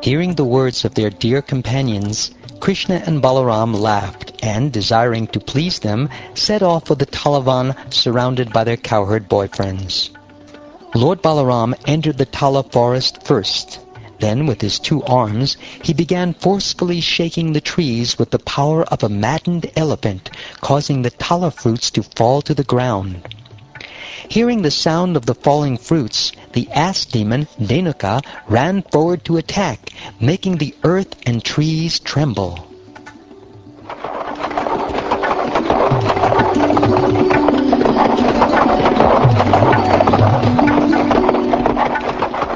Hearing the words of their dear companions, Krishna and Balaram laughed and, desiring to please them, set off for the Talavan surrounded by their cowherd boyfriends. Lord Balaram entered the Tala forest first. Then, with his 2 arms, he began forcefully shaking the trees with the power of a maddened elephant, causing the Tala fruits to fall to the ground. Hearing the sound of the falling fruits, the ass demon, Dhenuka, ran forward to attack, making the earth and trees tremble.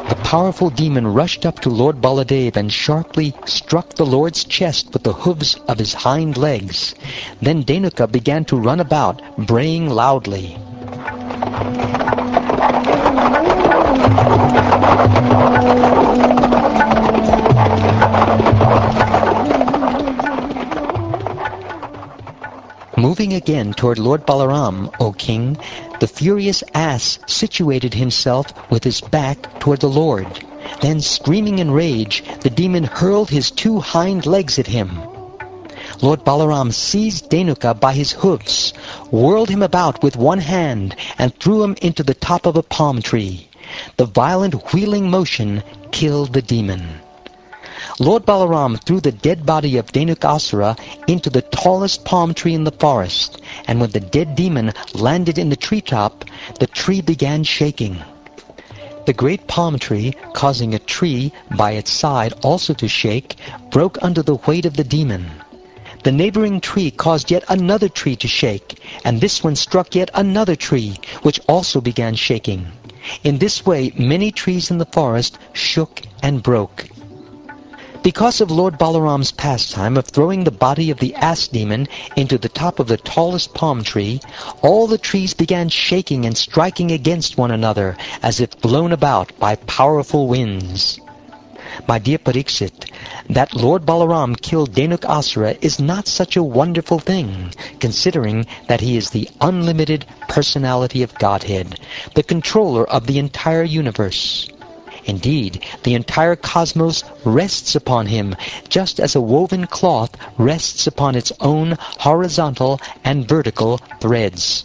The powerful demon rushed up to Lord Baladev and sharply struck the Lord's chest with the hooves of his hind legs. Then Dhenuka began to run about, braying loudly. Moving again toward Lord Balaram, O king, the furious ass situated himself with his back toward the Lord. Then, screaming in rage, the demon hurled his 2 hind legs at him. Lord Balaram seized Dhenuka by his hooves, whirled him about with one hand, and threw him into the top of a palm tree. The violent wheeling motion killed the demon. Lord Balaram threw the dead body of Dhenukasura into the tallest palm tree in the forest, and when the dead demon landed in the treetop, the tree began shaking. The great palm tree, causing a tree by its side also to shake, broke under the weight of the demon. The neighboring tree caused yet another tree to shake, and this one struck yet another tree, which also began shaking. In this way, many trees in the forest shook and broke. Because of Lord Balaram's pastime of throwing the body of the ass demon into the top of the tallest palm tree, all the trees began shaking and striking against one another, as if blown about by powerful winds. My dear Pariksit, that Lord Balaram killed Dhenukasura is not such a wonderful thing, considering that he is the unlimited personality of Godhead, the controller of the entire universe. Indeed, the entire cosmos rests upon him, just as a woven cloth rests upon its own horizontal and vertical threads.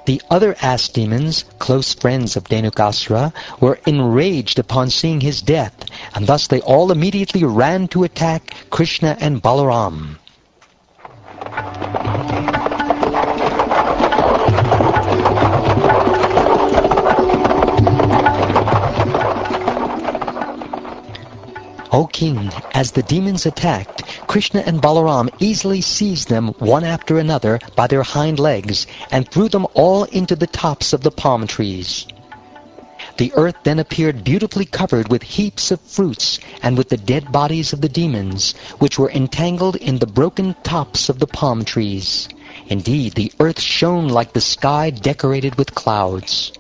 The other ass demons, close friends of Dhenukasura, were enraged upon seeing his death, and thus they all immediately ran to attack Krishna and Balaram. O king, as the demons attacked, Krishna and Balaram easily seized them one after another by their hind legs and threw them all into the tops of the palm trees. The earth then appeared beautifully covered with heaps of fruits and with the dead bodies of the demons, which were entangled in the broken tops of the palm trees. Indeed, the earth shone like the sky decorated with clouds.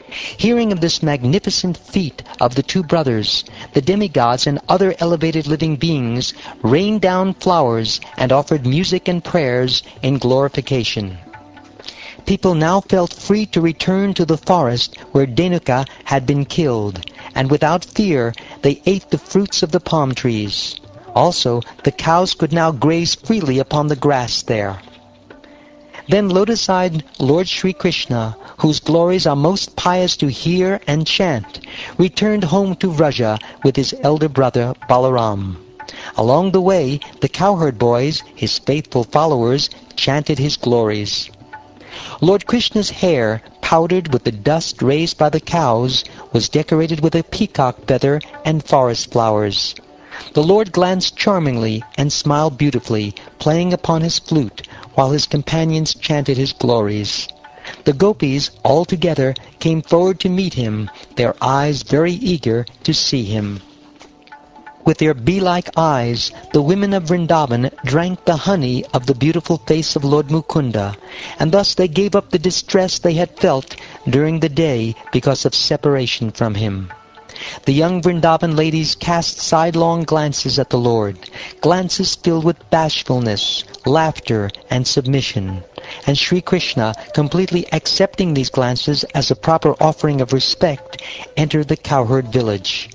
Hearing of this magnificent feat of the 2 brothers, the demigods and other elevated living beings rained down flowers and offered music and prayers in glorification. People now felt free to return to the forest where Dhenuka had been killed, and without fear they ate the fruits of the palm trees. Also, the cows could now graze freely upon the grass there. Then lotus-eyed Lord Sri Krishna, whose glories are most pious to hear and chant, returned home to Vraja with his elder brother Balaram. Along the way, the cowherd boys, his faithful followers, chanted his glories. Lord Krishna's hair, powdered with the dust raised by the cows, was decorated with a peacock feather and forest flowers. The Lord glanced charmingly and smiled beautifully, playing upon his flute, while his companions chanted his glories. The gopis, all together, came forward to meet him, their eyes very eager to see him. With their bee-like eyes, the women of Vrindavan drank the honey of the beautiful face of Lord Mukunda, and thus they gave up the distress they had felt during the day because of separation from him. The young Vrindavan ladies cast sidelong glances at the Lord, glances filled with bashfulness, laughter, and submission. and Sri Krishna, completely accepting these glances as a proper offering of respect, entered the cowherd village.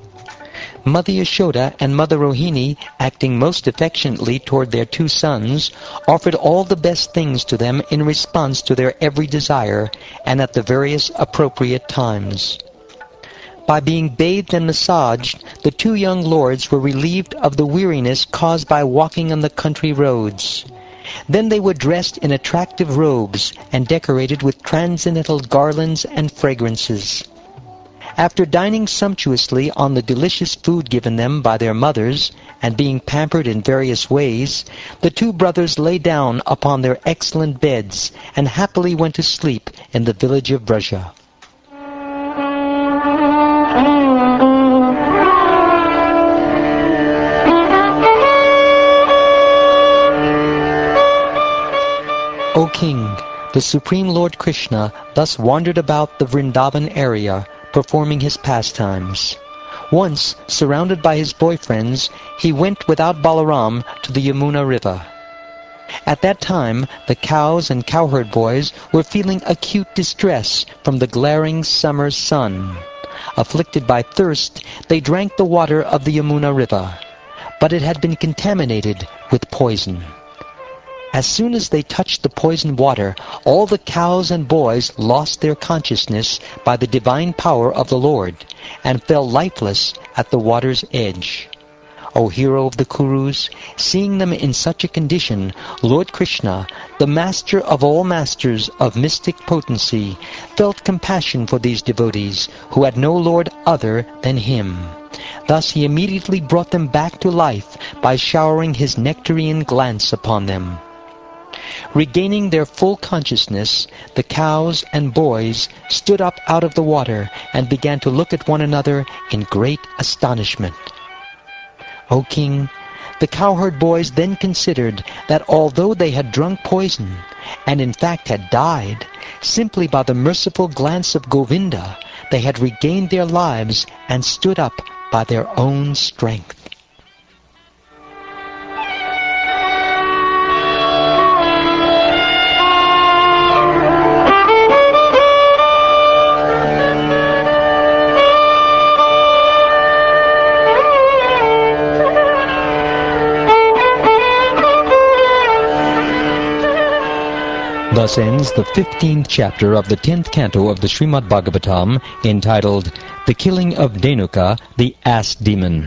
Mother Yashoda and Mother Rohini, acting most affectionately toward their two sons, offered all the best things to them in response to their every desire, and at the various appropriate times. By being bathed and massaged, the two young lords were relieved of the weariness caused by walking on the country roads. Then they were dressed in attractive robes and decorated with transcendental garlands and fragrances. After dining sumptuously on the delicious food given them by their mothers, and being pampered in various ways, the two brothers lay down upon their excellent beds and happily went to sleep in the village of Braja. O King, the Supreme Lord Krishna thus wandered about the Vrindavan area, performing his pastimes. Once, surrounded by his boyfriends, he went without Balaram to the Yamuna river. At that time, the cows and cowherd boys were feeling acute distress from the glaring summer sun. Afflicted by thirst, they drank the water of the Yamuna river, but it had been contaminated with poison. As soon as they touched the poisoned water, all the cows and boys lost their consciousness by the divine power of the Lord, and fell lifeless at the water's edge. O hero of the Kurus, seeing them in such a condition, Lord Krishna, the master of all masters of mystic potency, felt compassion for these devotees, who had no lord other than him. Thus he immediately brought them back to life by showering his nectarian glance upon them. Regaining their full consciousness, the cows and boys stood up out of the water and began to look at one another in great astonishment. O King, the cowherd boys then considered that although they had drunk poison, and in fact had died, simply by the merciful glance of Govinda, they had regained their lives and stood up by their own strength. Thus ends the 15th chapter of the 10th canto of the Shrimad Bhagavatam, entitled The Killing of Dhenuka, the Ass Demon.